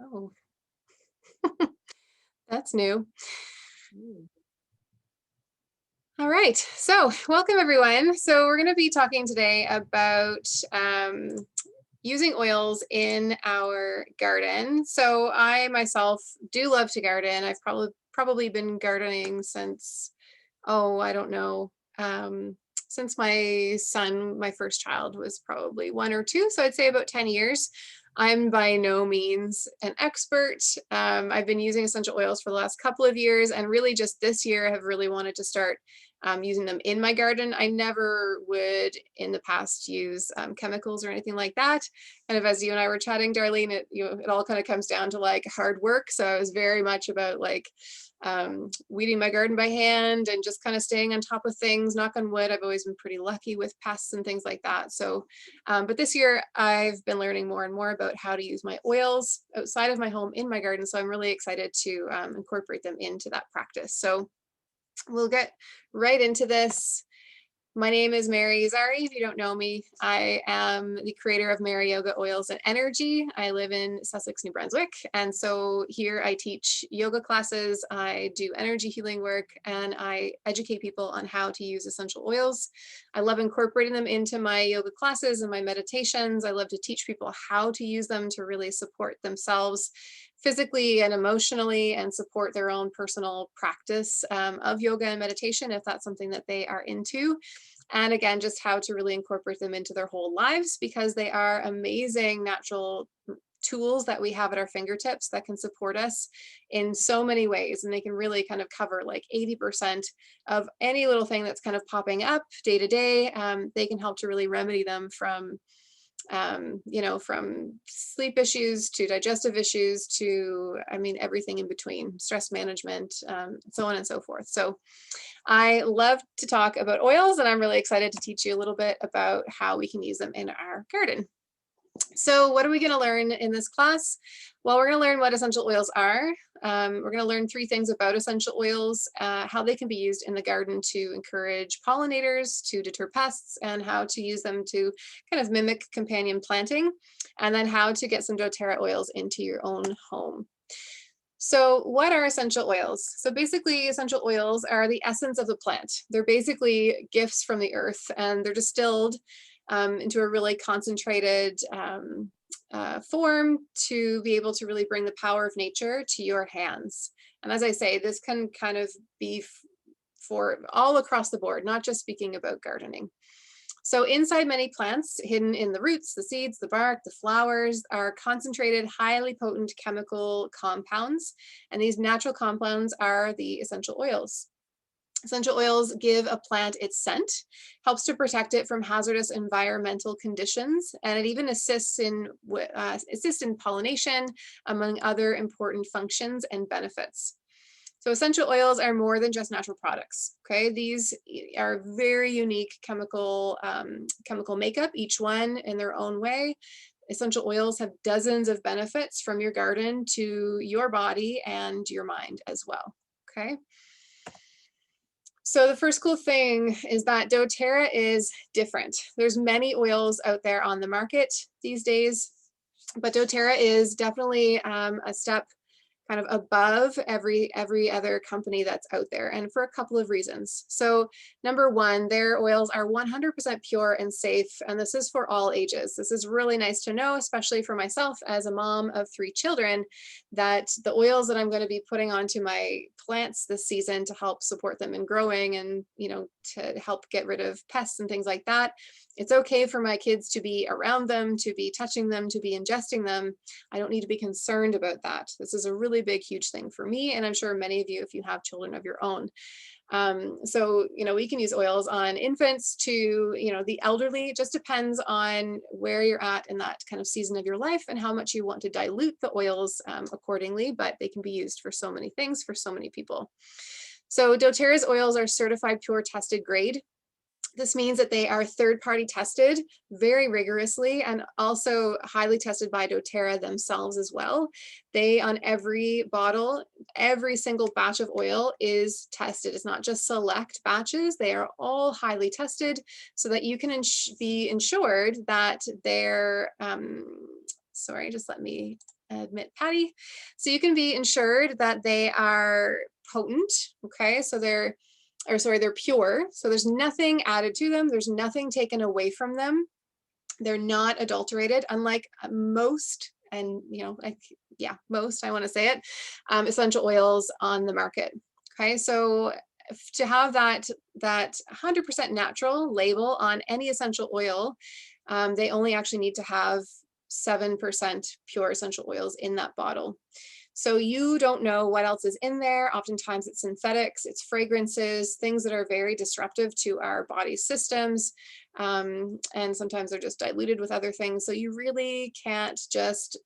Oh, that's new. Mm. All right, so welcome everyone. So we're going to be talking today about using oils in our garden. So I myself do love to garden. I've probably been gardening since, oh, I don't know, since my son, my first child, was probably 1 or 2. So I'd say about 10 years. I'm by no means an expert. I've been using essential oils for the last couple of years, and really just this year have really wanted to start using them in my garden. I never would in the past use chemicals or anything like that. Kind of as you and I were chatting, Darlene, it all kind of comes down to like hard work. So I was very much about like weeding my garden by hand and just kind of staying on top of things. Knock on wood, I've always been pretty lucky with pests and things like that. So, but this year I've been learning more and more about how to use my oils outside of my home in my garden. So I'm really excited to incorporate them into that practice. So we'll get right into this. My name is Mary Zari. If you don't know me, I am the creator of Mary Yoga Oils and Energy. I live in Sussex, New Brunswick. And so here I teach yoga classes, I do energy healing work, and I educate people on how to use essential oils. I love incorporating them into my yoga classes and my meditations. I love to teach people how to use them to really support themselves physically and emotionally and support their own personal practice of yoga and meditation if that's something that they are into. And again, just how to really incorporate them into their whole lives because they are amazing natural tools that we have at our fingertips that can support us in so many ways. And they can really kind of cover like 80% of any little thing that's kind of popping up day to day. They can help to really remedy them from from sleep issues to digestive issues to, I mean, everything in between, stress management, so on and so forth. So I love to talk about oils, and I'm really excited to teach you a little bit about how we can use them in our garden. So what are we going to learn in this class? Well, we're going to learn what essential oils are. We're going to learn 3 things about essential oils, how they can be used in the garden to encourage pollinators, to deter pests, and how to use them to kind of mimic companion planting, and then how to get some doTERRA oils into your own home. So what are essential oils? So basically essential oils are the essence of the plant. They're basically gifts from the earth, and they're distilled into a really concentrated form to be able to really bring the power of nature to your hands. And as I say, this can kind of be for all across the board, not just speaking about gardening. So inside many plants, hidden in the roots, the seeds, the bark, the flowers, are concentrated, highly potent chemical compounds. And these natural compounds are the essential oils. Essential oils give a plant its scent, helps to protect it from hazardous environmental conditions, and it even assists in pollination, among other important functions and benefits. So essential oils are more than just natural products. Okay, these are very unique chemical makeup, each one in their own way. Essential oils have dozens of benefits from your garden to your body and your mind as well. Okay. So the first cool thing is that doTERRA is different. There's many oils out there on the market these days, but doTERRA is definitely a step kind of above every other company that's out there, and for a couple of reasons. So number one, their oils are 100% pure and safe, and this is for all ages. This is really nice to know, especially for myself as a mom of 3 children, that the oils that I'm going to be putting onto my plants this season to help support them in growing and, you know, to help get rid of pests and things like that, it's okay for my kids to be around them, to be touching them, to be ingesting them. I don't need to be concerned about that. This is a really big, huge thing for me, and I'm sure many of you, if you have children of your own. So, you know, we can use oils on infants to, you know, the elderly. It just depends on where you're at in that kind of season of your life and how much you want to dilute the oils accordingly, but they can be used for so many things for so many people. So doTERRA's oils are certified pure tested grade. This means that they are third-party tested very rigorously and also highly tested by doTERRA themselves as well. They, on every bottle, every single batch of oil is tested. It's not just select batches. They are all highly tested so that you can be ensured that they're, sorry, just let me admit Patty. So you can be ensured that they are potent, okay? So they're pure. So there's nothing added to them. There's nothing taken away from them. They're not adulterated, unlike most, and most, I want to say it, essential oils on the market. Okay, so to have that 100% natural label on any essential oil, they only actually need to have 7% pure essential oils in that bottle. So you don't know what else is in there. Oftentimes it's synthetics, it's fragrances, things that are very disruptive to our body systems. And sometimes they're just diluted with other things. So you really can't just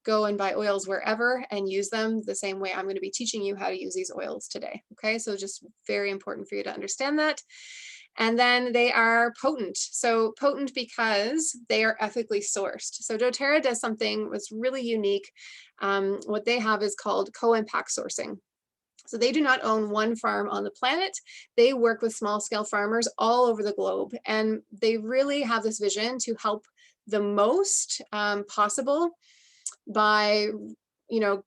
go and buy oils wherever and use them the same way I'm going to be teaching you how to use these oils today. Okay, so just very important for you to understand that. And then they are potent. So potent because they are ethically sourced. So doTERRA does something that's really unique. What they have is called co-impact sourcing. So they do not own one farm on the planet. They work with small scale farmers all over the globe. And they really have this vision to help the most possible by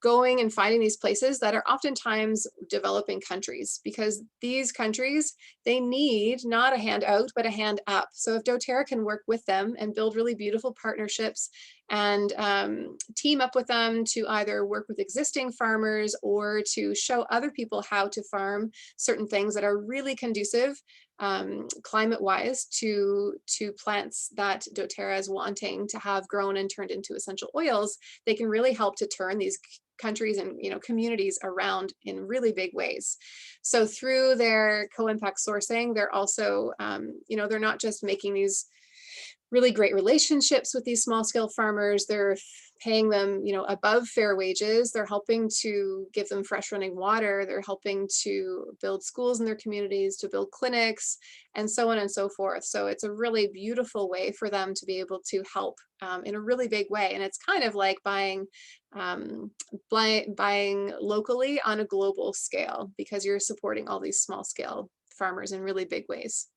going and finding these places that are oftentimes developing countries, because these countries, they need not a hand out, but a hand up. So if doTERRA can work with them and build really beautiful partnerships and team up with them to either work with existing farmers or to show other people how to farm certain things that are really conducive climate-wise to plants that doTERRA is wanting to have grown and turned into essential oils, they can really help to turn these countries and communities around in really big ways. So through their co-impact sourcing, they're also they're not just making these really great relationships with these small scale farmers. They're paying them, above fair wages. They're helping to give them fresh running water. They're helping to build schools in their communities, to build clinics, and so on and so forth. So it's a really beautiful way for them to be able to help in a really big way. And it's kind of like buying locally on a global scale, because you're supporting all these small scale farmers in really big ways.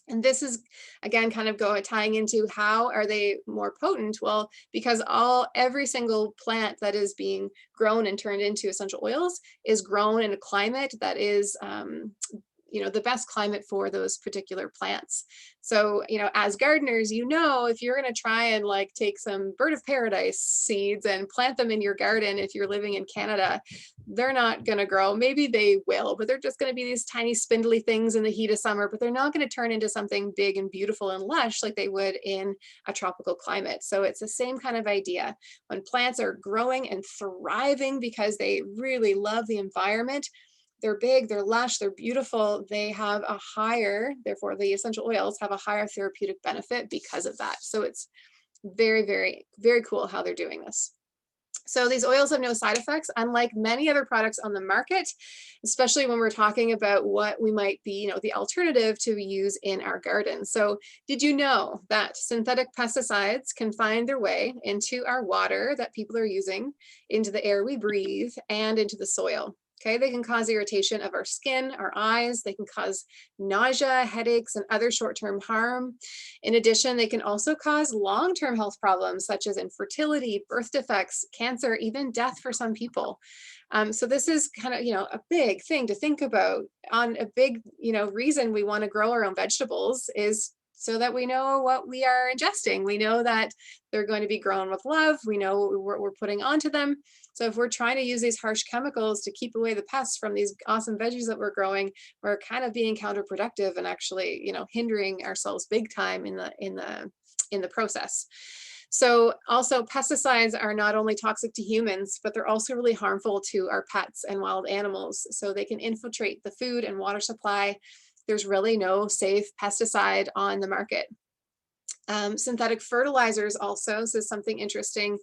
And this is, again, kind of tying into how are they more potent? Well, because every single plant that is being grown and turned into essential oils is grown in a climate that is the best climate for those particular plants. So, as gardeners, if you're going to try and take some bird of paradise seeds and plant them in your garden, if you're living in Canada, they're not going to grow. Maybe they will, but they're just going to be these tiny spindly things in the heat of summer, but they're not going to turn into something big and beautiful and lush like they would in a tropical climate. So it's the same kind of idea. When plants are growing and thriving because they really love the environment, they're big, they're lush, they're beautiful, they have a higher, therefore the essential oils have a higher therapeutic benefit because of that. So it's very, very, very cool how they're doing this. So these oils have no side effects, unlike many other products on the market, especially when we're talking about what we might be, the alternative to use in our garden. So did you know that synthetic pesticides can find their way into our water that people are using, into the air we breathe, and into the soil? Okay, they can cause irritation of our skin, our eyes, they can cause nausea, headaches, and other short-term harm. In addition, they can also cause long-term health problems such as infertility, birth defects, cancer, even death for some people. So this is kind of, a big thing to think about. On a big, reason we want to grow our own vegetables is so that we know what we are ingesting. We know that they're going to be grown with love. We know what we're putting onto them. So if we're trying to use these harsh chemicals to keep away the pests from these awesome veggies that we're growing, we're kind of being counterproductive and actually, hindering ourselves big time in the process. So also pesticides are not only toxic to humans, but they're also really harmful to our pets and wild animals. So they can infiltrate the food and water supply. There's really no safe pesticide on the market. Synthetic fertilizers also, so something interesting.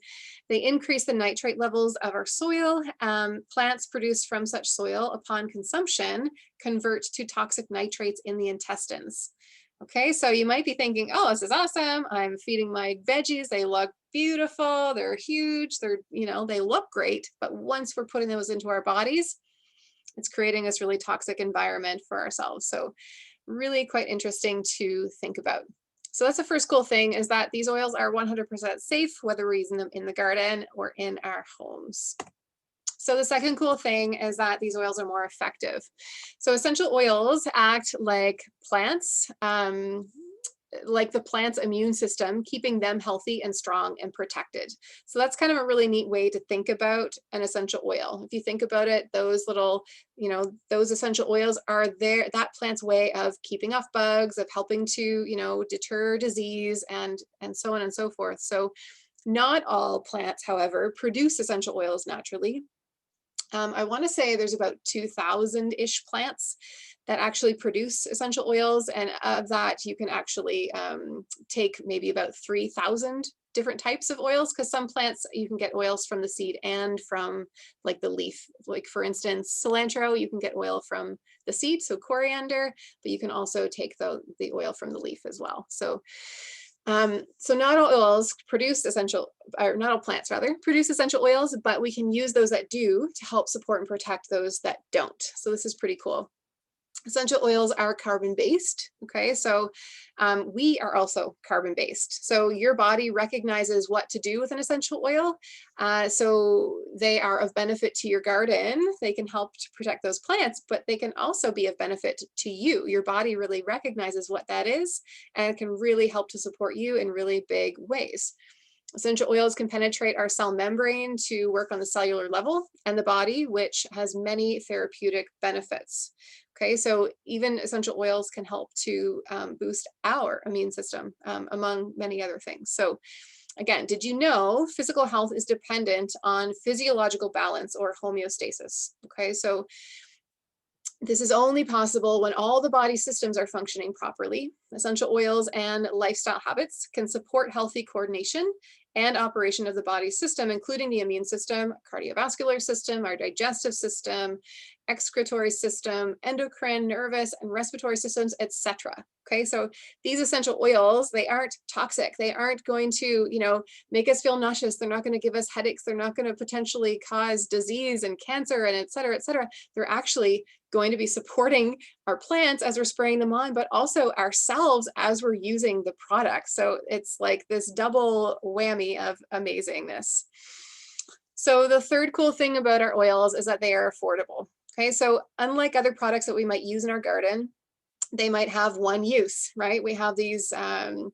They increase the nitrate levels of our soil. Plants produced from such soil upon consumption convert to toxic nitrates in the intestines. Okay, so you might be thinking, oh, this is awesome. I'm feeding my veggies. They look beautiful. They're huge. They look great. But once we're putting those into our bodies, it's creating this really toxic environment for ourselves. So really quite interesting to think about. So that's the first cool thing, is that these oils are 100% safe, whether we're using them in the garden or in our homes. So the second cool thing is that these oils are more effective. So essential oils act like plants, like the plant's immune system, keeping them healthy and strong and protected. So that's kind of a really neat way to think about an essential oil. If you think about it, those little, those essential oils are that plant's way of keeping off bugs, of helping to, deter disease, and so on and so forth. So not all plants, however, produce essential oils naturally. I want to say there's about 2,000-ish plants that actually produce essential oils, and of that you can actually take maybe about 3,000 different types of oils, because some plants you can get oils from the seed and from like the leaf. Like for instance, cilantro, you can get oil from the seed, so coriander, but you can also take the oil from the leaf as well. So not all oils produce essential, or not all plants rather, produce essential oils, but we can use those that do to help support and protect those that don't. So this is pretty cool. Essential oils are carbon-based, okay? So we are also carbon-based. So your body recognizes what to do with an essential oil. So they are of benefit to your garden. They can help to protect those plants, but they can also be of benefit to you. Your body really recognizes what that is, and it can really help to support you in really big ways. Essential oils can penetrate our cell membrane to work on the cellular level and the body, which has many therapeutic benefits. Okay, so even essential oils can help to boost our immune system, among many other things. So again, did you know physical health is dependent on physiological balance, or homeostasis? Okay, so this is only possible when all the body systems are functioning properly. Essential oils and lifestyle habits can support healthy coordination and operation of the body system, including the immune system, cardiovascular system, our digestive system, excretory system, endocrine, nervous, and respiratory systems, etc. Okay, so these essential oils, they aren't toxic. They aren't going to, make us feel nauseous. They're not going to give us headaches. They're not going to potentially cause disease and cancer and et cetera, et cetera. They're actually going to be supporting our plants as we're spraying them on, but also ourselves as we're using the product. So it's like this double whammy of amazingness. So the third cool thing about our oils is that they are affordable. Okay, so unlike other products that we might use in our garden, they might have one use, right? We have these, some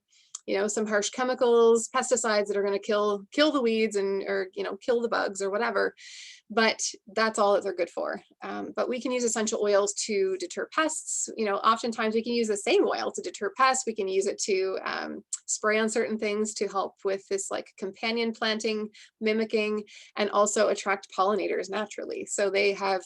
harsh chemicals, pesticides that are going to kill the weeds or kill the bugs or whatever. But that's all that they're good for. But we can use essential oils to deter pests. Oftentimes we can use the same oil to deter pests. We can use it to spray on certain things to help with this like companion planting, mimicking, and also attract pollinators naturally. So they have,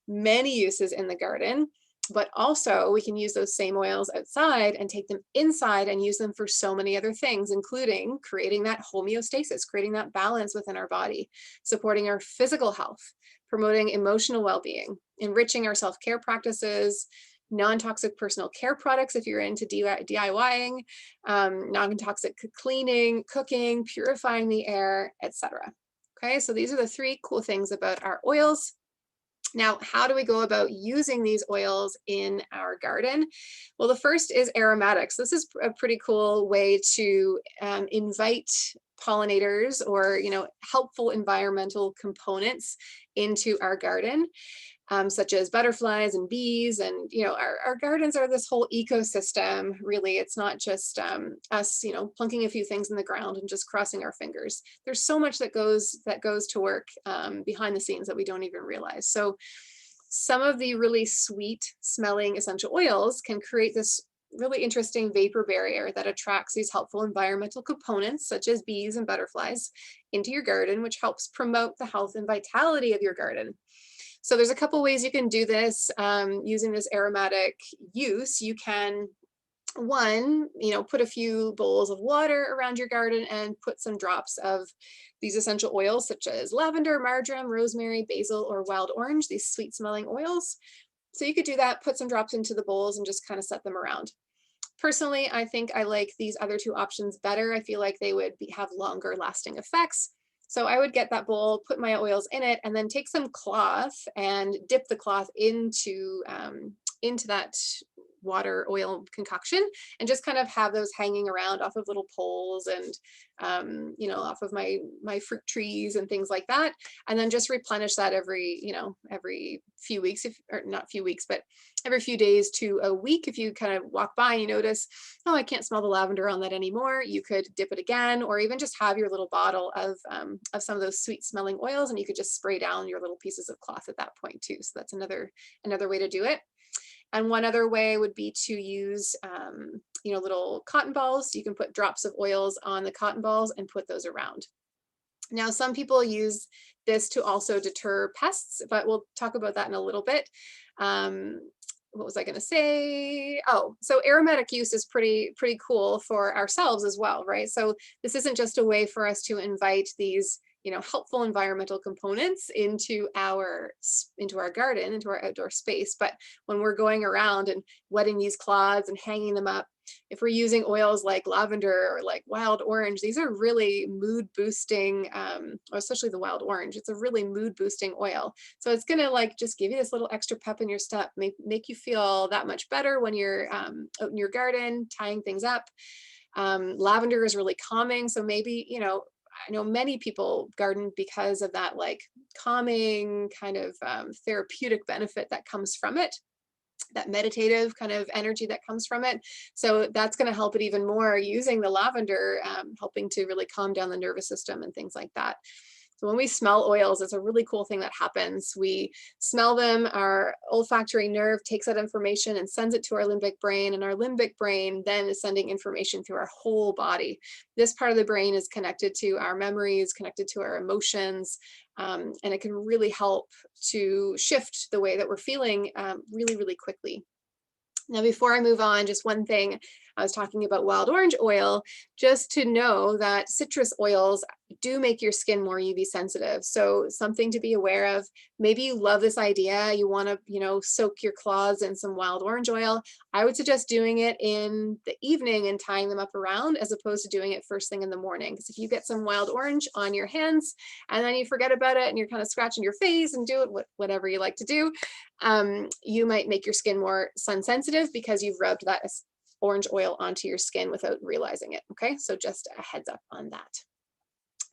many uses in the garden. But also we can use those same oils outside and take them inside and use them for so many other things, including creating that homeostasis, creating that balance within our body, supporting our physical health, promoting emotional well-being, enriching our self-care practices, non-toxic personal care products if you're into DIYing, non-toxic cleaning, cooking, purifying the air, etc. Okay, so these are the three cool things about our oils. Now, how do we go about using these oils in our garden? Well, the first is aromatics. This is a pretty cool way to invite pollinators or, helpful environmental components into our garden, such as butterflies and bees. And, our gardens are this whole ecosystem, really. It's not just us, plunking a few things in the ground and just crossing our fingers. There's so much that goes to work behind the scenes that we don't even realize. So some of the really sweet smelling essential oils can create this really interesting vapor barrier that attracts these helpful environmental components, such as bees and butterflies, into your garden, which helps promote the health and vitality of your garden. So there's a couple ways you can do this using this aromatic use. You can, one, put a few bowls of water around your garden and put some drops of these essential oils, such as lavender, marjoram, rosemary, basil, or wild orange, these sweet smelling oils. So you could do that, put some drops into the bowls and just kind of set them around. Personally, I think I like these other two options better. I feel like they would have longer lasting effects. So I would get that bowl, put my oils in it, and then take some cloth and dip the cloth into that water oil concoction, and just kind of have those hanging around off of little poles and, you know, off of my fruit trees and things like that. And then just replenish that every, you know, every few weeks, if, or not few weeks, but every few days to a week. If you kind of walk by and you notice, oh, I can't smell the lavender on that anymore, you could dip it again, or even just have your little bottle of some of those sweet smelling oils, and you could just spray down your little pieces of cloth at that point too. So that's another way to do it. And one other way would be to use, you know, little cotton balls. You can put drops of oils on the cotton balls and put those around. Now, some people use this to also deter pests, but we'll talk about that in a little bit. What was I going to say? Oh, so aromatic use is pretty cool for ourselves as well, right? So this isn't just a way for us to invite these, you know, helpful environmental components into our garden, into our outdoor space. But when we're going around and wetting these cloths and hanging them up, if we're using oils like lavender or like wild orange, these are really mood boosting, especially the wild orange. It's a really mood boosting oil. So it's gonna like just give you this little extra pep in your step, make you feel that much better when you're out in your garden, tying things up. Lavender is really calming. So maybe, you know, I know many people garden because of that like calming kind of therapeutic benefit that comes from it, that meditative kind of energy that comes from it. So that's going to help it even more, using the lavender, helping to really calm down the nervous system and things like that. So when we smell oils, it's a really cool thing that happens. We smell them, our olfactory nerve takes that information and sends it to our limbic brain, and our limbic brain then is sending information through our whole body. This part of the brain is connected to our memories, connected to our emotions, and it can really help to shift the way that we're feeling really quickly. Now, before I move on, just one thing, I was talking about wild orange oil, just to know that citrus oils do make your skin more UV sensitive. So something to be aware of. Maybe you love this idea, you want to, you know, soak your cloths in some wild orange oil. I would suggest doing it in the evening and tying them up around, as opposed to doing it first thing in the morning. Because if you get some wild orange on your hands and then you forget about it and you're kind of scratching your face and do it, whatever you like to do, you might make your skin more sun sensitive because you've rubbed that orange oil onto your skin without realizing it. Okay, so just a heads up on that.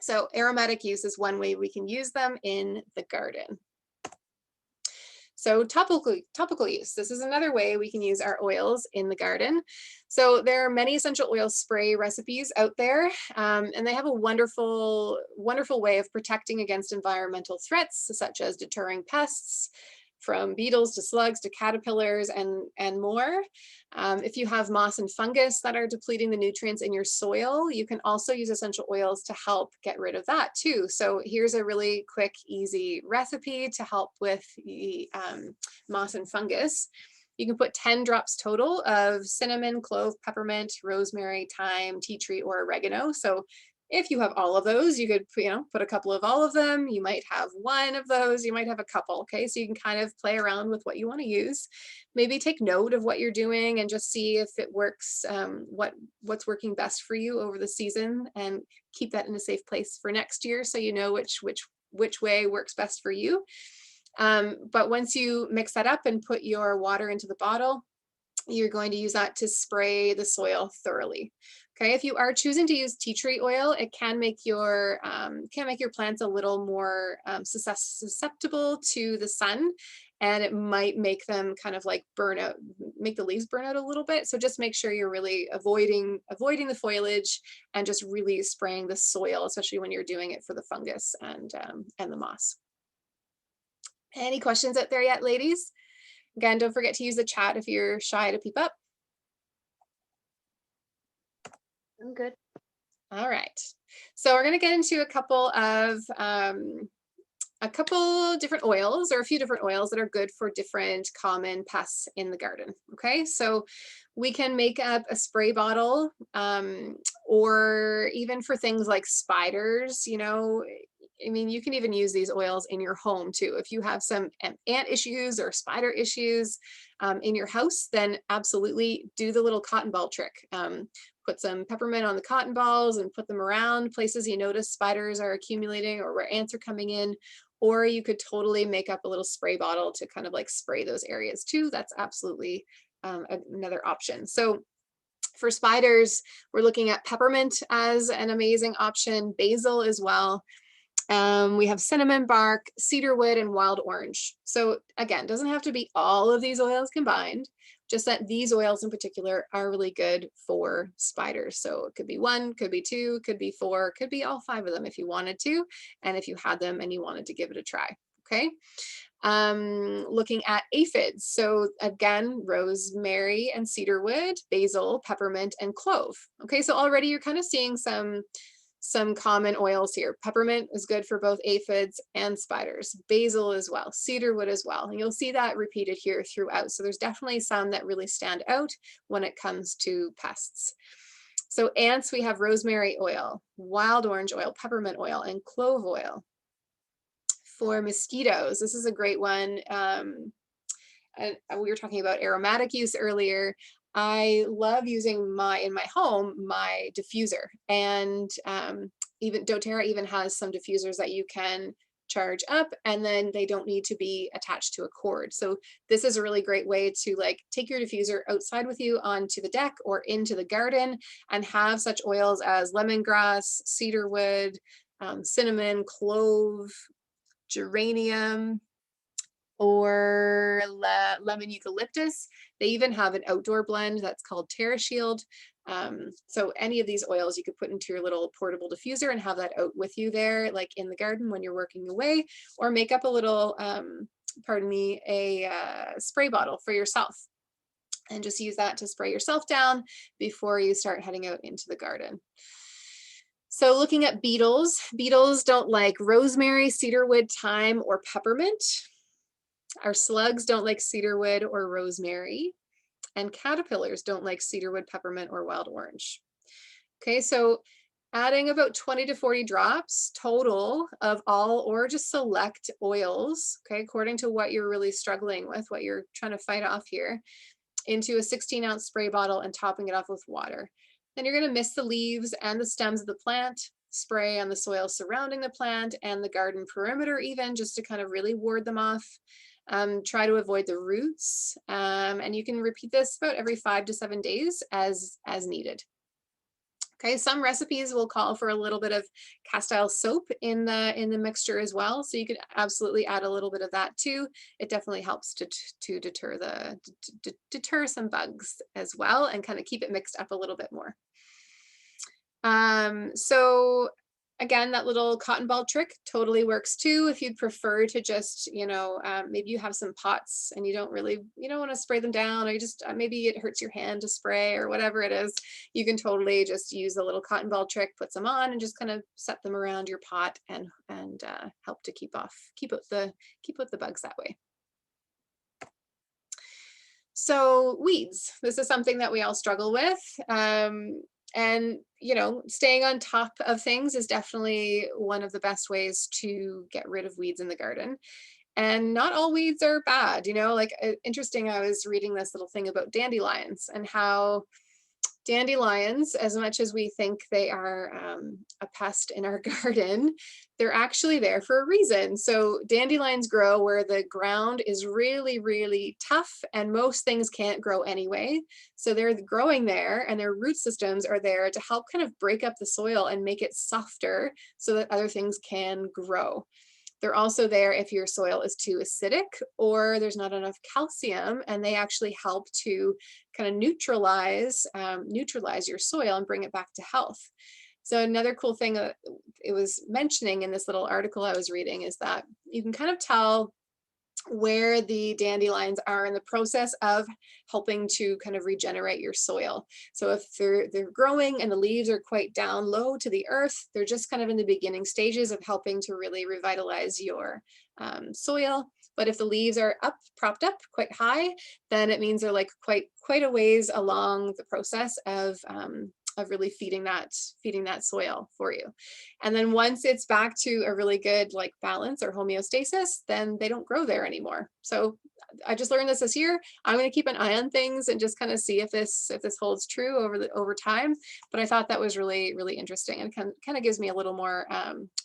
So aromatic use is one way we can use them in the garden. So topical use. This is another way we can use our oils in the garden. So there are many essential oil spray recipes out there, and they have a wonderful way of protecting against environmental threats, such as deterring pests, from beetles to slugs to caterpillars and more. If you have moss and fungus that are depleting the nutrients in your soil, you can also use essential oils to help get rid of that too. So here's a really quick, easy recipe to help with the moss and fungus. You can put 10 drops total of cinnamon, clove, peppermint, rosemary, thyme, tea tree, or oregano. So if you have all of those, you could, you know, put a couple of all of them. You might have one of those, you might have a couple, okay? So you can kind of play around with what you want to use. Maybe take note of what you're doing and just see if it works, what's working best for you over the season, and keep that in a safe place for next year so you know which way works best for you. But once you mix that up and put your water into the bottle, you're going to use that to spray the soil thoroughly. Okay, if you are choosing to use tea tree oil, it can make your plants a little more susceptible to the sun, and it might make them kind of like burn out, make the leaves burn out a little bit. So just make sure you're really avoiding the foliage and just really spraying the soil, especially when you're doing it for the fungus and the moss. Any questions out there yet, ladies? Again, don't forget to use the chat if you're shy to peep up. I'm good. All right. So we're going to get into a couple different oils, or a few different oils that are good for different common pests in the garden. Okay, so we can make up a spray bottle, or even for things like spiders, you know, I mean, you can even use these oils in your home too. If you have some ant issues or spider issues in your house, then absolutely do the little cotton ball trick. Put some peppermint on the cotton balls and put them around places you notice spiders are accumulating or where ants are coming in. Or you could totally make up a little spray bottle to kind of like spray those areas too. That's absolutely another option. So for spiders, we're looking at peppermint as an amazing option, basil as well. We have cinnamon bark, cedarwood, and wild orange. So again, doesn't have to be all of these oils combined, just that these oils in particular are really good for spiders. So it could be one, could be two, could be four, could be all five of them if you wanted to, and if you had them and you wanted to give it a try, okay? Looking at aphids. So again, rosemary and cedarwood, basil, peppermint, and clove. Okay, so already you're kind of seeing some common oils here. Peppermint is good for both aphids and spiders. Basil as well, cedarwood as well. And you'll see that repeated here throughout. So there's definitely some that really stand out when it comes to pests. So ants, we have rosemary oil, wild orange oil, peppermint oil, and clove oil. For mosquitoes, this is a great one. And we were talking about aromatic use earlier. I love using in my home, my diffuser, and even Doterra even has some diffusers that you can charge up and then they don't need to be attached to a cord. So this is a really great way to like take your diffuser outside with you onto the deck or into the garden and have such oils as lemongrass, cedarwood, cinnamon, clove, geranium, or lemon eucalyptus. They even have an outdoor blend that's called TERRA Shield. So any of these oils you could put into your little portable diffuser and have that out with you there, like in the garden when you're working away, or make up a little, pardon me, a spray bottle for yourself. And just use that to spray yourself down before you start heading out into the garden. So looking at beetles, beetles don't like rosemary, cedarwood, thyme, or peppermint. Our slugs don't like cedarwood or rosemary, and caterpillars don't like cedarwood, peppermint, or wild orange. Okay, so adding about 20 to 40 drops total of all or just select oils, okay, according to what you're really struggling with, what you're trying to fight off here, into a 16-ounce spray bottle and topping it off with water. Then you're going to mist the leaves and the stems of the plant, spray on the soil surrounding the plant and the garden perimeter even, just to kind of really ward them off. Try to avoid the roots, and you can repeat this about every 5 to 7 days as needed. Okay, some recipes will call for a little bit of castile soap in the mixture as well, so you could absolutely add a little bit of that too. It definitely helps to deter some bugs as well and kind of keep it mixed up a little bit more. So again, that little cotton ball trick totally works too. If you'd prefer to just, maybe you have some pots and you don't want to spray them down, or you just, maybe it hurts your hand to spray or whatever it is, you can totally just use the little cotton ball trick, put some on and just kind of set them around your pot and help to keep out the bugs that way. So weeds, this is something that we all struggle with. And, staying on top of things is definitely one of the best ways to get rid of weeds in the garden. And not all weeds are bad, interesting. I was reading this little thing about dandelions and how dandelions, as much as we think they are a pest in our garden, they're actually there for a reason. So dandelions grow where the ground is really, really tough and most things can't grow anyway. So they're growing there and their root systems are there to help kind of break up the soil and make it softer so that other things can grow. They're also there if your soil is too acidic or there's not enough calcium, and they actually help to kind of neutralize your soil and bring it back to health. So another cool thing that it was mentioning in this little article I was reading is that you can kind of tell where the dandelions are in the process of helping to kind of regenerate your soil. So if they're growing and the leaves are quite down low to the earth, they're just kind of in the beginning stages of helping to really revitalize your soil. But if the leaves are propped up quite high, then it means they're like quite a ways along the process of really feeding that soil for you. And then once it's back to a really good like balance or homeostasis, then they don't grow there anymore. So I just learned this year. I'm going to keep an eye on things and just kind of see if this holds true over time. But I thought that was really, really interesting, and kind of gives me a little more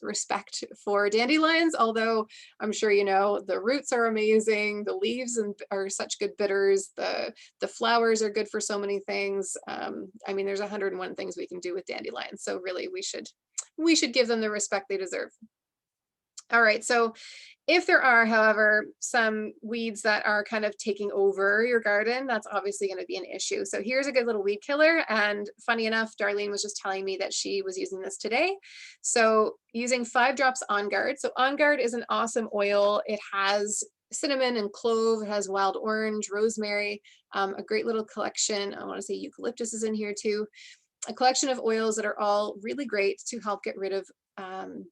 respect for dandelions. Although I'm sure you know the roots are amazing, the leaves are such good bitters, the flowers are good for so many things. I mean, there's 101 things we can do with dandelions. So really, we should give them the respect they deserve. All right, so if there are, however, some weeds that are kind of taking over your garden, that's obviously going to be an issue. So here's a good little weed killer. And funny enough, Darlene was just telling me that she was using this today. So using 5 drops On Guard. So On Guard is an awesome oil. It has cinnamon and clove, it has wild orange, rosemary, a great little collection. I want to say eucalyptus is in here too. A collection of oils that are all really great to help get rid of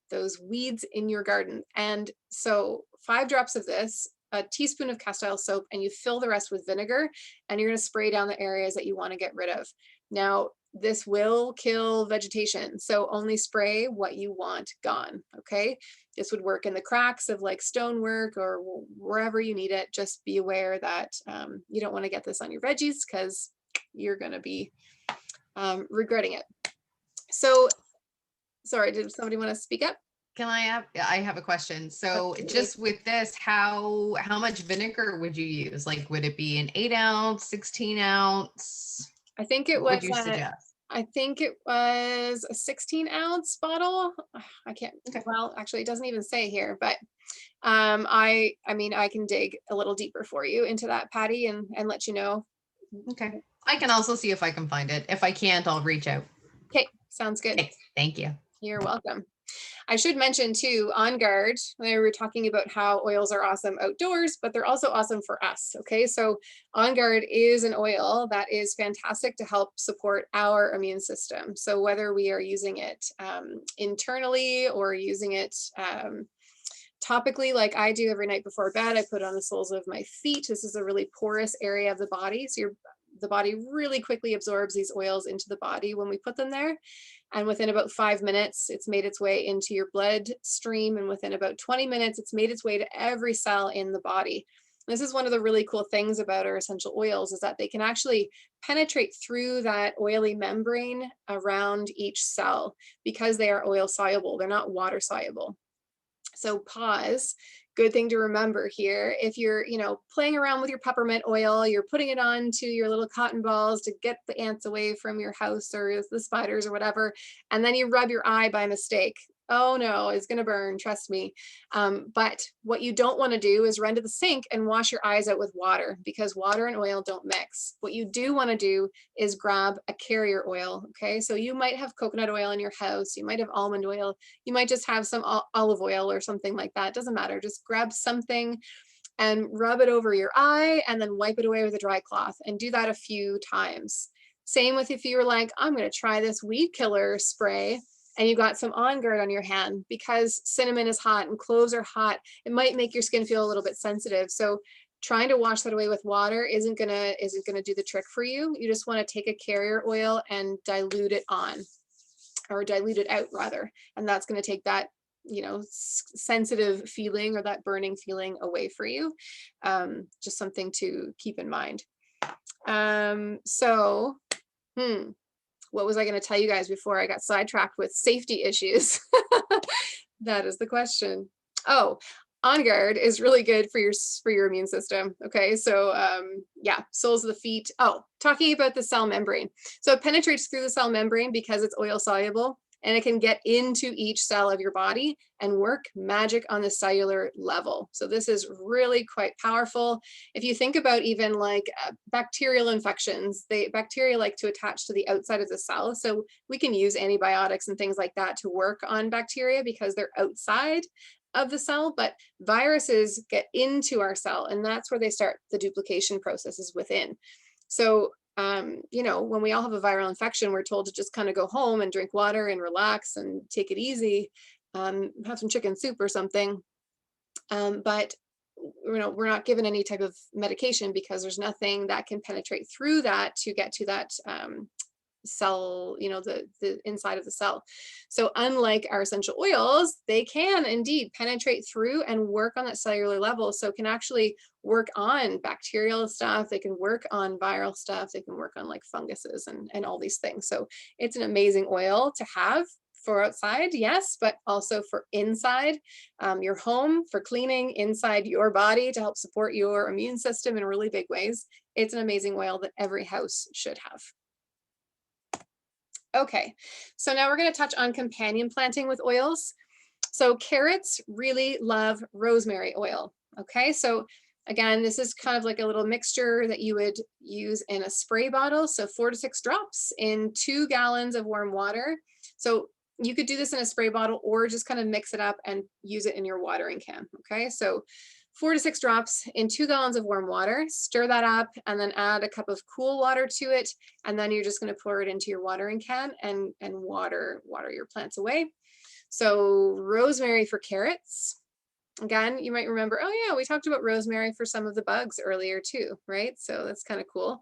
those weeds in your garden. And so 5 drops of this, a teaspoon of castile soap, and you fill the rest with vinegar, and you're going to spray down the areas that you want to get rid of. Now, this will kill vegetation, so only spray what you want gone, okay? This would work in the cracks of like stonework or wherever you need it. Just be aware that you don't want to get this on your veggies, because you're going to be regretting it. So, sorry, did somebody want to speak up? I have a question. So just with this, how much vinegar would you use? Like, would it be an 8 ounce, 16 ounce? I think it What was, would you suggest? I think it was a 16-ounce bottle. I can't, well, actually it doesn't even say here, but I mean, I can dig a little deeper for you into that, Patty, and let you know. Okay. I can also see if I can find it. If I can't, I'll reach out. Okay, sounds good. Okay, thank you. You're welcome. I should mention too, On Guard, we were talking about how oils are awesome outdoors, but they're also awesome for us. Okay, so On Guard is an oil that is fantastic to help support our immune system. So whether we are using it internally or using it topically, like I do every night before bed, I put it on the soles of my feet. This is a really porous area of the body. So the body really quickly absorbs these oils into the body when we put them there. And within about 5 minutes, it's made its way into your bloodstream. And within about 20 minutes, it's made its way to every cell in the body. This is one of the really cool things about our essential oils, is that they can actually penetrate through that oily membrane around each cell because they are oil soluble. They're not water soluble. So pause. Good thing to remember here. If you're, playing around with your peppermint oil, you're putting it on to your little cotton balls to get the ants away from your house or the spiders or whatever, and then you rub your eye by mistake. Oh no, it's going to burn, trust me. But what you don't want to do is run to the sink and wash your eyes out with water, because water and oil don't mix. What you do want to do is grab a carrier oil. Okay, so you might have coconut oil in your house, you might have almond oil, you might just have some olive oil or something like that. It doesn't matter. Just grab something and rub it over your eye and then wipe it away with a dry cloth, and do that a few times. Same with if you were like, I'm going to try this weed killer spray, and you got some On Guard on your hand, because cinnamon is hot and cloves are hot. It might make your skin feel a little bit sensitive. So trying to wash that away with water isn't gonna do the trick for you. You just want to take a carrier oil and dilute it on, or dilute it out rather. And that's going to take that, sensitive feeling or that burning feeling away for you. Just something to keep in mind. What was I going to tell you guys before I got sidetracked with safety issues? That is the question. Oh, On Guard is really good for your immune system. Okay, so yeah, soles of the feet. Oh, talking about the cell membrane. So it penetrates through the cell membrane because it's oil soluble, and it can get into each cell of your body and work magic on the cellular level. So this is really quite powerful. If you think about even like bacterial infections, bacteria like to attach to the outside of the cell. So we can use antibiotics and things like that to work on bacteria because they're outside of the cell, but viruses get into our cell, and that's where they start the duplication processes within. So when we all have a viral infection, we're told to just kind of go home and drink water and relax and take it easy, have some chicken soup or something. But we're not given any type of medication, because there's nothing that can penetrate through that to get to that cell, the inside of the cell. So unlike our essential oils, they can indeed penetrate through and work on that cellular level. So can actually work on bacterial stuff. They can work on viral stuff. They can work on like funguses and all these things. So it's an amazing oil to have for outside, yes, but also for inside your home, for cleaning inside your body to help support your immune system in really big ways. It's an amazing oil that every house should have. Okay, so now we're going to touch on companion planting with oils. So carrots really love rosemary oil. Okay, so again, this is kind of like a little mixture that you would use in a spray bottle. So 4 to 6 drops in 2 gallons of warm water. So you could do this in a spray bottle or just kind of mix it up and use it in your watering can. Okay, so 4 to 6 drops in 2 gallons of warm water, stir that up, and then add a cup of cool water to it. And then you're just going to pour it into your watering can and water your plants away. So rosemary for carrots. Again, you might remember, oh yeah, we talked about rosemary for some of the bugs earlier too, right? So that's kind of cool.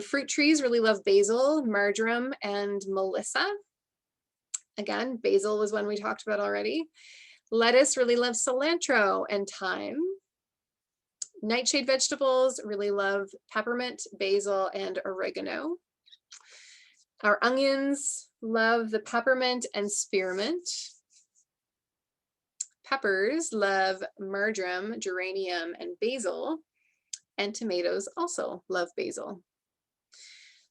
Fruit trees really love basil, marjoram, and melissa. Again, basil was one we talked about already. Lettuce really loves cilantro and thyme. Nightshade vegetables really love peppermint, basil, and oregano. Our onions love the peppermint and spearmint. Peppers love marjoram, geranium, and basil. And tomatoes also love basil.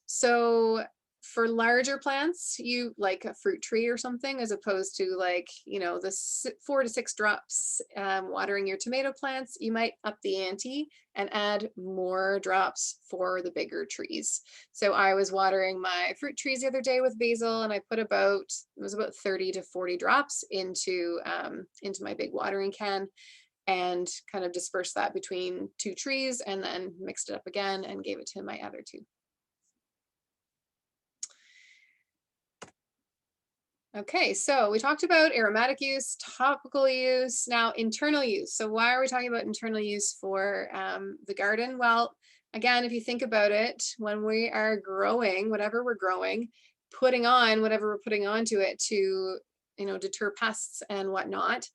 So for larger plants, you like a fruit tree or something, as opposed to like, the 4 to 6 drops watering your tomato plants, you might up the ante and add more drops for the bigger trees. So I was watering my fruit trees the other day with basil, and I put about 30 to 40 drops into my big watering can and kind of dispersed that between 2 trees and then mixed it up again and gave it to my other 2. Okay, so we talked about aromatic use, topical use, now internal use. So why are we talking about internal use for the garden? Well, again, if you think about it, when we are growing, whatever we're growing, putting on whatever we're putting onto it to, deter pests and whatnot,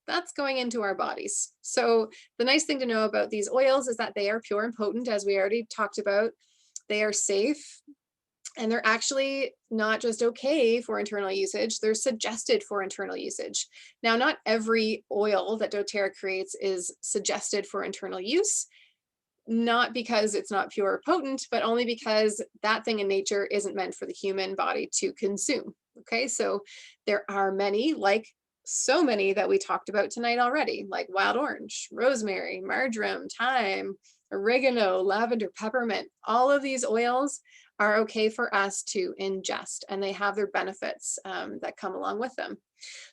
that's going into our bodies. So the nice thing to know about these oils is that they are pure and potent, as we already talked about. They are safe. And they're actually not just okay for internal usage, they're suggested for internal usage. Now, not every oil that doTERRA creates is suggested for internal use, not because it's not pure or potent, but only because that thing in nature isn't meant for the human body to consume. Okay, so there are many, like so many that we talked about tonight already, like wild orange, rosemary, marjoram, thyme, oregano, lavender, peppermint. All of these oils are okay for us to ingest, and they have their benefits that come along with them.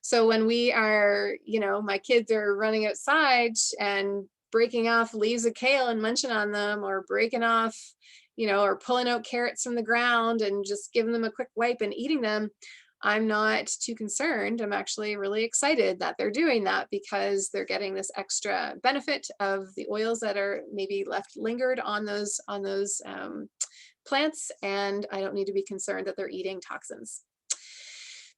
So when we are, my kids are running outside and breaking off leaves of kale and munching on them, or breaking off, or pulling out carrots from the ground and just giving them a quick wipe and eating them, I'm not too concerned. I'm actually really excited that they're doing that, because they're getting this extra benefit of the oils that are maybe left lingered on those plants, and I don't need to be concerned that they're eating toxins.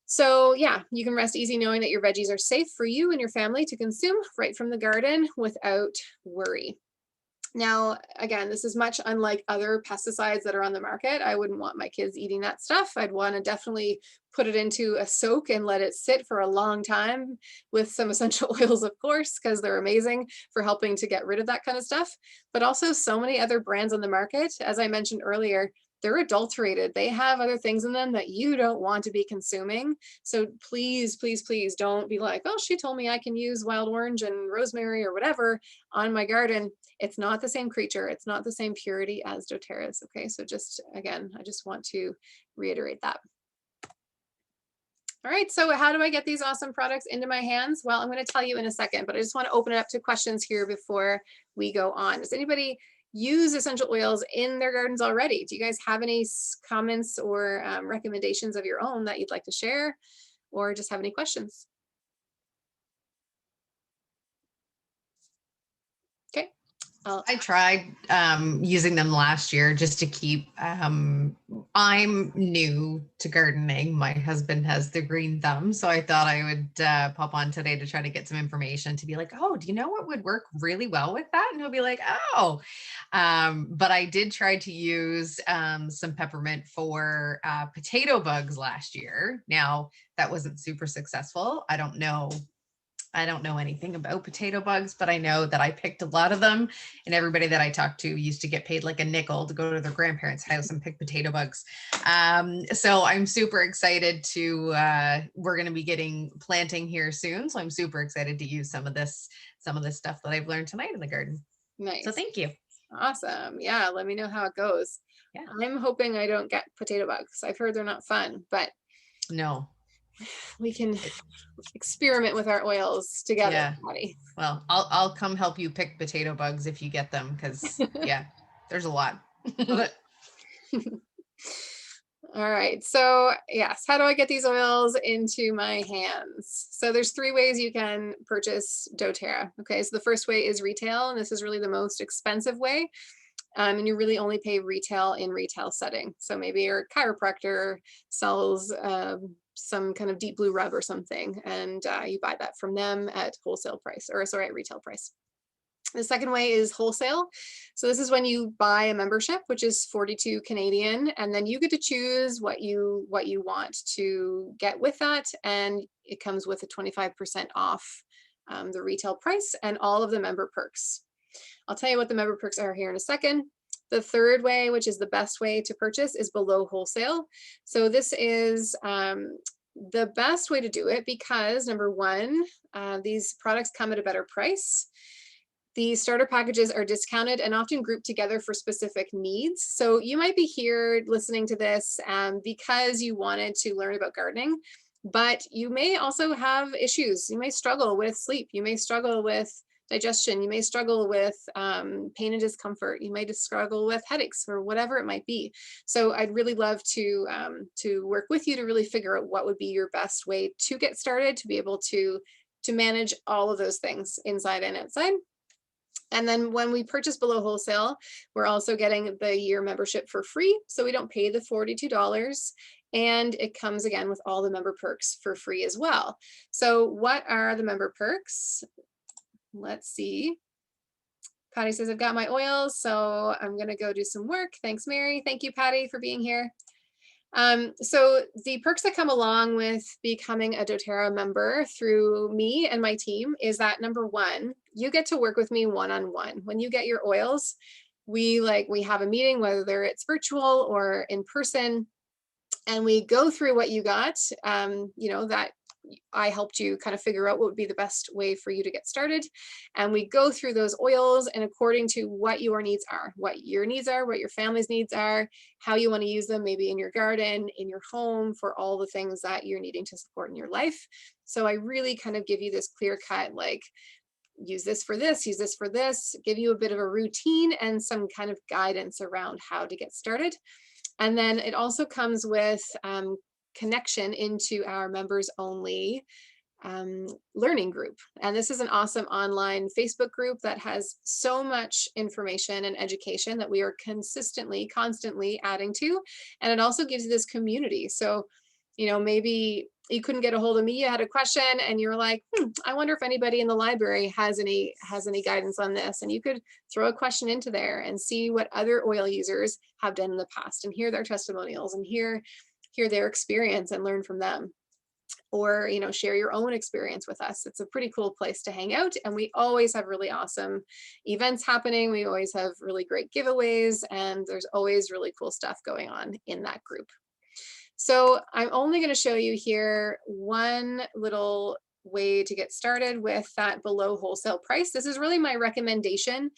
So yeah, you can rest easy knowing that your veggies are safe for you and your family to consume right from the garden without worry. Now, again, this is much unlike other pesticides that are on the market. I wouldn't want my kids eating that stuff. I'd want to definitely put it into a soak and let it sit for a long time with some essential oils, of course, because they're amazing for helping to get rid of that kind of stuff. But also so many other brands on the market, as I mentioned earlier, they're adulterated. They have other things in them that you don't want to be consuming. So please, please, please don't be like, oh, she told me I can use wild orange and rosemary or whatever on my garden. It's not the same creature. It's not the same purity as doTERRA's. Okay, so just again, I just want to reiterate that. All right, so how do I get these awesome products into my hands? Well, I'm going to tell you in a second, but I just want to open it up to questions here before we go on. Does anybody use essential oils in their gardens already? Do you guys have any comments or recommendations of your own that you'd like to share, or just have any questions? Okay, I tried using them last year just to keep, I'm new to gardening. My husband has the green thumb. So I thought I would pop on today to try to get some information to be like, oh, do you know what would work really well with that? And he'll be like, oh, but I did try to use some peppermint for potato bugs last year. Now that wasn't super successful. I don't know anything about potato bugs, but I know that I picked a lot of them, and everybody that I talked to used to get paid like a nickel to go to their grandparents' house and pick potato bugs. So I'm super excited to, we're going to be getting planting here soon. So I'm super excited to use some of this stuff that I've learned tonight in the garden. Nice. So thank you. Awesome. Yeah. Let me know how it goes. Yeah. I'm hoping I don't get potato bugs. I've heard they're not fun, but no, we can experiment with our oils together. Yeah. Patty. Well, I'll come help you pick potato bugs if you get them, because yeah, there's a lot. All right, so yes, how do I get these oils into my hands? So there's 3 ways you can purchase doTERRA. Okay, so the first way is retail, and this is really the most expensive way. And you really only pay retail in retail setting. So maybe your chiropractor sells some kind of deep blue rub or something, and you buy that from them at wholesale price, or sorry, at retail price. The second way is wholesale. So this is when you buy a membership, which is 42 Canadian, and then you get to choose what you want to get with that, and it comes with a 25% off the retail price and all of the member perks. I'll tell you what the member perks are here in a second. The third way, which is the best way to purchase, is below wholesale. So this is the best way to do it because, number one, these products come at a better price. The starter packages are discounted and often grouped together for specific needs. So you might be here listening to this because you wanted to learn about gardening, but you may also have issues. You may struggle with sleep. You may struggle with digestion. You may struggle with pain and discomfort. You may just struggle with headaches or whatever it might be. So I'd really love to work with you to really figure out what would be your best way to get started, to be able to manage all of those things inside and outside. And then when we purchase below wholesale, we're also getting the year membership for free. So we don't pay the $42. And it comes again with all the member perks for free as well. So what are the member perks? Let's see. Patty says, I've got my oils, so I'm going to go do some work. Thanks, Mary. Thank you, Patty, for being here. So the perks that come along with becoming a doTERRA member through me and my team is that, number one, you get to work with me one-on-one. When you get your oils, we have a meeting, whether it's virtual or in person, and we go through what you got, that I helped you kind of figure out what would be the best way for you to get started. And we go through those oils and according to what your needs are, what your family's needs are, how you want to use them, maybe in your garden, in your home, for all the things that you're needing to support in your life. So I really kind of give you this clear cut, like, use this for this, use this for this, give you a bit of a routine and some kind of guidance around how to get started. And then it also comes with connection into our members only learning group. And this is an awesome online Facebook group that has so much information and education that we are constantly adding to. And it also gives you this community. So, maybe you couldn't get a hold of me, you had a question and you're like, I wonder if anybody in the library has any guidance on this. And you could throw a question into there and see what other oil users have done in the past and hear their testimonials and hear their experience and learn from them. Or, share your own experience with us. It's a pretty cool place to hang out. And we always have really awesome events happening. We always have really great giveaways, and there's always really cool stuff going on in that group. So I'm only going to show you here one little way to get started with that below wholesale price. This is really my recommendation.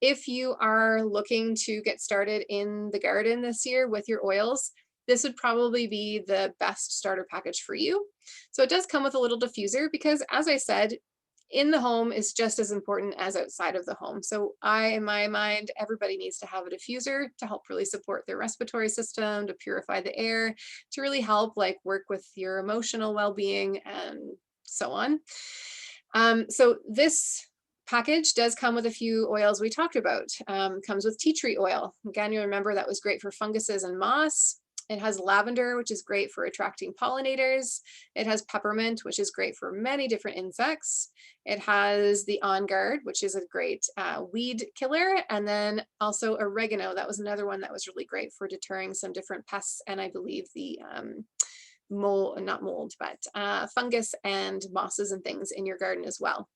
If you are looking to get started in the garden this year with your oils, this would probably be the best starter package for you. So it does come with a little diffuser because, as I said, in the home is just as important as outside of the home. So in my mind, everybody needs to have a diffuser to help really support their respiratory system, to purify the air, to really help work with your emotional well-being and so on. So this package does come with a few oils we talked about. Comes with tea tree oil. Again, you'll remember that was great for funguses and moss. It has lavender, which is great for attracting pollinators. It has peppermint, which is great for many different insects. It has the On Guard, which is a great weed killer. And then also oregano. That was another one that was really great for deterring some different pests. And I believe the mold, not mold, but fungus and mosses and things in your garden as well.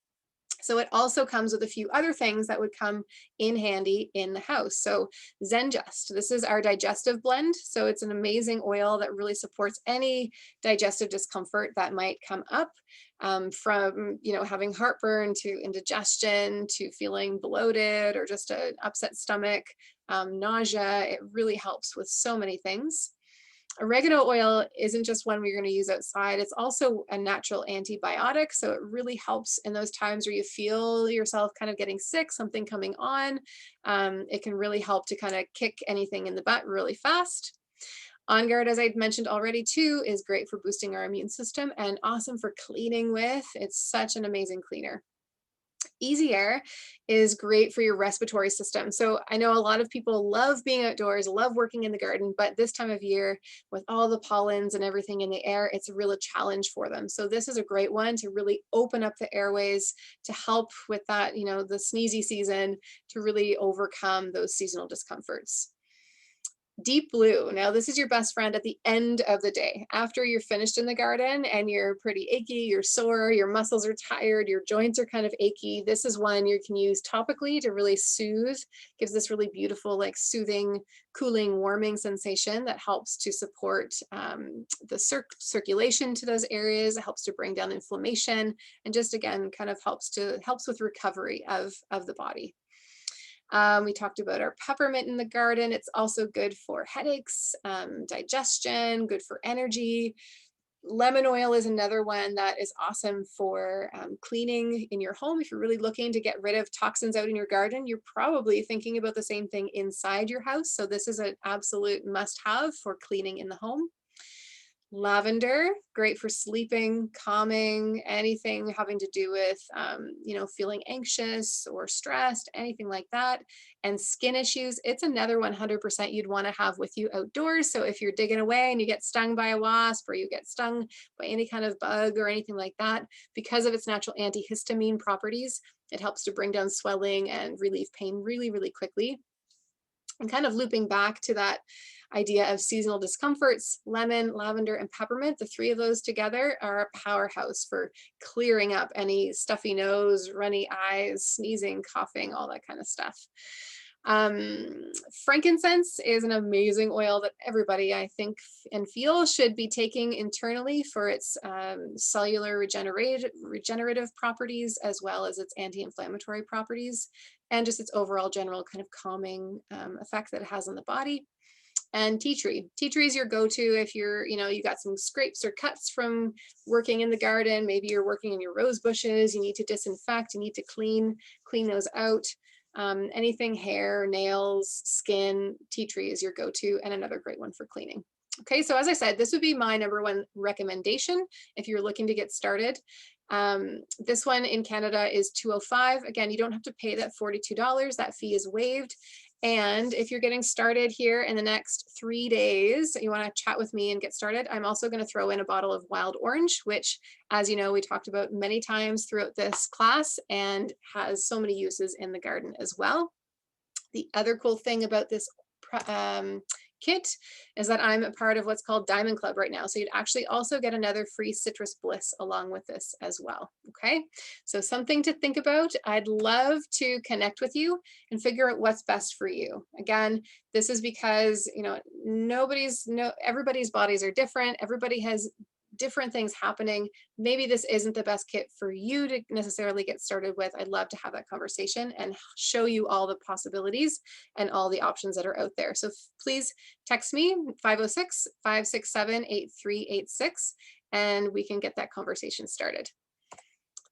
So it also comes with a few other things that would come in handy in the house. So Zengest, this is our digestive blend. So it's an amazing oil that really supports any digestive discomfort that might come up, from, you know, having heartburn to indigestion to feeling bloated or just an upset stomach, nausea. It really helps with so many things. Oregano oil isn't just one we're going to use outside. It's also a natural antibiotic. So it really helps in those times where you feel yourself kind of getting sick, something coming on. It can really help to kind of kick anything in the butt really fast. On Guard, as I mentioned already too, is great for boosting our immune system and awesome for cleaning with. It's such an amazing cleaner. Easy Air is great for your respiratory system. So I know a lot of people love being outdoors, love working in the garden, but this time of year with all the pollens and everything in the air, it's a real challenge for them. So this is a great one to really open up the airways, to help with that, you know, the sneezy season, to really overcome those seasonal discomforts. Deep Blue. Now this is your best friend at the end of the day. After you're finished in the garden and you're pretty achy, you're sore, your muscles are tired, your joints are kind of achy. This is one you can use topically to really soothe. Gives this really beautiful, like soothing, cooling, warming sensation that helps to support the circulation to those areas. It helps to bring down inflammation and just again kind of helps with recovery of the body. We talked about our peppermint in the garden. It's also good for headaches, digestion, good for energy. Lemon oil is another one that is awesome for cleaning in your home. If you're really looking to get rid of toxins out in your garden, you're probably thinking about the same thing inside your house. So this is an absolute must-have for cleaning in the home. Lavender, great for sleeping, calming, anything having to do with, you know, feeling anxious or stressed, anything like that. And skin issues, it's another 100% you'd want to have with you outdoors. So if you're digging away and you get stung by a wasp or you get stung by any kind of bug or anything like that, because of its natural antihistamine properties, it helps to bring down swelling and relieve pain really, really quickly. And kind of looping back to that idea of seasonal discomforts, lemon, lavender, and peppermint, the three of those together are a powerhouse for clearing up any stuffy nose, runny eyes, sneezing, coughing, all that kind of stuff. Frankincense is an amazing oil that everybody, I think and feel, should be taking internally for its cellular regenerative properties, as well as its anti-inflammatory properties, and just its overall general kind of calming effect that it has on the body. And tea tree. Tea tree is your go-to if you're, you know, you got some scrapes or cuts from working in the garden. Maybe you're working in your rose bushes. You need to disinfect. You need to clean those out. Anything hair, nails, skin, tea tree is your go-to and another great one for cleaning. Okay, so as I said, this would be my number one recommendation if you're looking to get started. This one in Canada is $205. Again, you don't have to pay that $42. That fee is waived. And if you're getting started here in the next 3 days, you want to chat with me and get started, I'm also going to throw in a bottle of wild orange, which, as you know, we talked about many times throughout this class and has so many uses in the garden as well. The other cool thing about this kit is that I'm a part of what's called Diamond Club right now. So you'd actually also get another free citrus bliss along with this as well. Okay, so something to think about. I'd love to connect with you and figure out what's best for you. Again, this is because, you know, everybody's bodies are different. Everybody has different things happening. Maybe this isn't the best kit for you to necessarily get started with. I'd love to have that conversation and show you all the possibilities and all the options that are out there. So please text me 506-567-8386 and we can get that conversation started.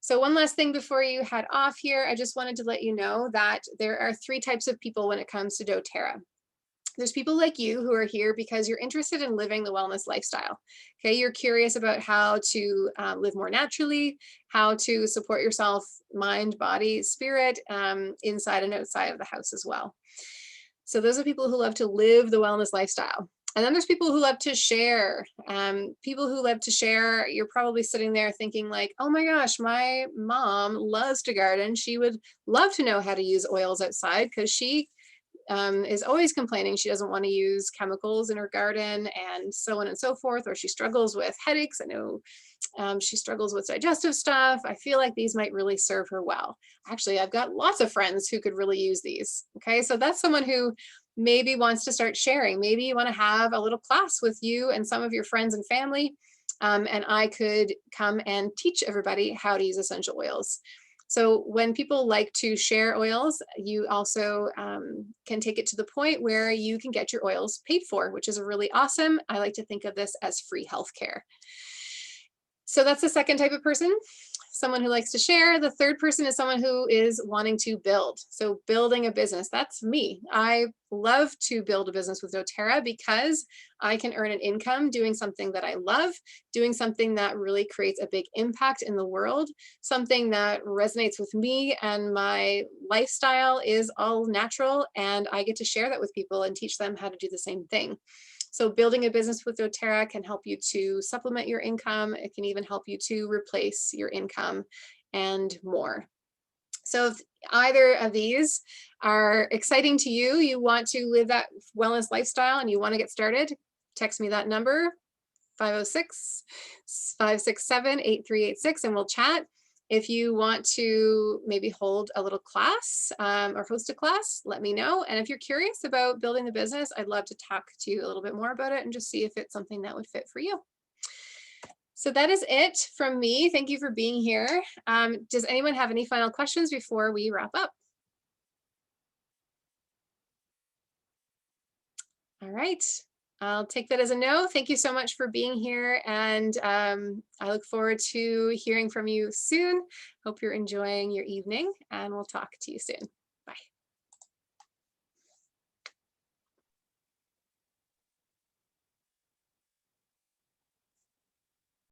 So one last thing before you head off here, I just wanted to let you know that there are 3 types of people when it comes to doTERRA. There's people like you who are here because you're interested in living the wellness lifestyle. Okay, you're curious about how to live more naturally, how to support yourself, mind, body, spirit, inside and outside of the house as well. So those are people who love to live the wellness lifestyle. And then there's people who love to share. People who love to share, you're probably sitting there thinking like, oh my gosh, my mom loves to garden. She would love to know how to use oils outside because she is always complaining she doesn't want to use chemicals in her garden and so on and so forth, or she struggles with headaches. I know she struggles with digestive stuff. I feel like these might really serve her well. Actually, I've got lots of friends who could really use these. Okay, so that's someone who maybe wants to start sharing. Maybe you want to have a little class with you and some of your friends and family, and I could come and teach everybody how to use essential oils. So when people like to share oils, you also can take it to the point where you can get your oils paid for, which is really awesome. I like to think of this as free healthcare. So that's the second type of person, someone who likes to share. The third person is someone who is wanting to build. So building a business, that's me. I love to build a business with Doterra because I can earn an income doing something that I love, doing something that really creates a big impact in the world, something that resonates with me, and my lifestyle is all natural, and I get to share that with people and teach them how to do the same thing. So building a business with Doterra can help you to supplement your income. It can even help you to replace your income and more. So if either of these are exciting to you, you want to live that wellness lifestyle and you want to get started, text me that number, 506-567-8386, and we'll chat. If you want to maybe hold a little class or host a class, let me know. And if you're curious about building the business, I'd love to talk to you a little bit more about it and just see if it's something that would fit for you. So that is it from me. Thank you for being here. Does anyone have any final questions before we wrap up? All right. I'll take that as a no. Thank you so much for being here. And I look forward to hearing from you soon. Hope you're enjoying your evening, and we'll talk to you soon. Bye.